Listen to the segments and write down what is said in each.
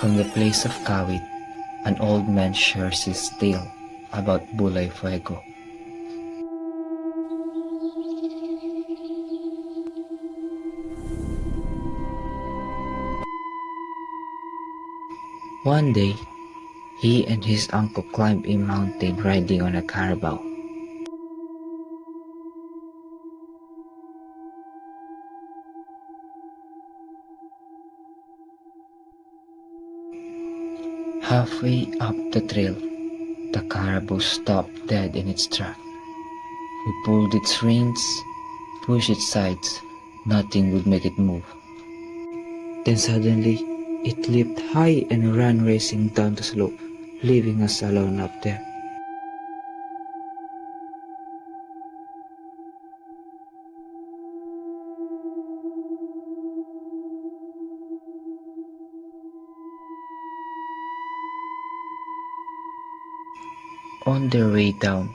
From the place of Kawit, an old man shares his tale about Bulay Fuego. One day, he and his uncle climbed a mountain riding on a carabao. Halfway up the trail, the carabao stopped dead in its track. He pulled its reins, pushed its sides, nothing would make it move. Then suddenly, it leaped high and ran racing down the slope, leaving us alone up there. On their way down,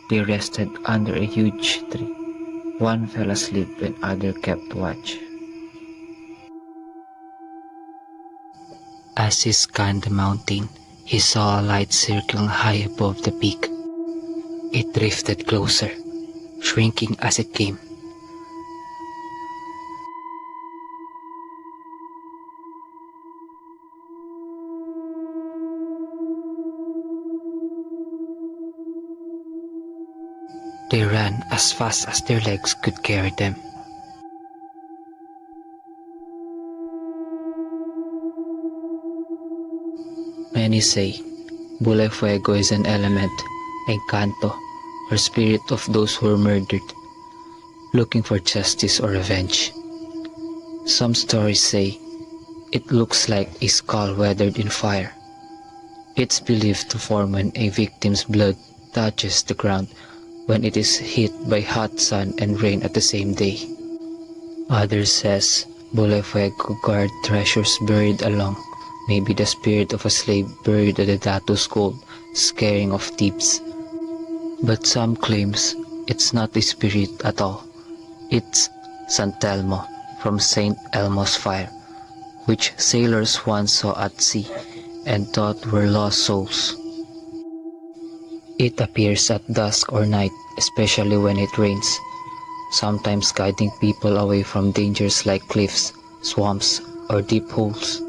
they rested under a huge tree. One fell asleep and other kept watch. As he scanned the mountain, he saw a light circling high above the peak. It drifted closer, shrinking as it came. They ran as fast as their legs could carry them. Many say Bulay Fuego is an element, encanto, or spirit of those who were murdered, looking for justice or revenge. Some stories say it looks like a skull weathered in fire. It's believed to form when a victim's blood touches the ground when it is hit by hot sun and rain at the same day. Others says Bulay Fuego guard treasures buried along, maybe the spirit of a slave buried at the Datu's gold, scaring off thieves. But some claims it's not a spirit at all. It's San Telmo from Saint Elmo's fire, which sailors once saw at sea and thought were lost souls. It appears at dusk or night, especially when it rains, sometimes guiding people away from dangers like cliffs, swamps, or deep holes.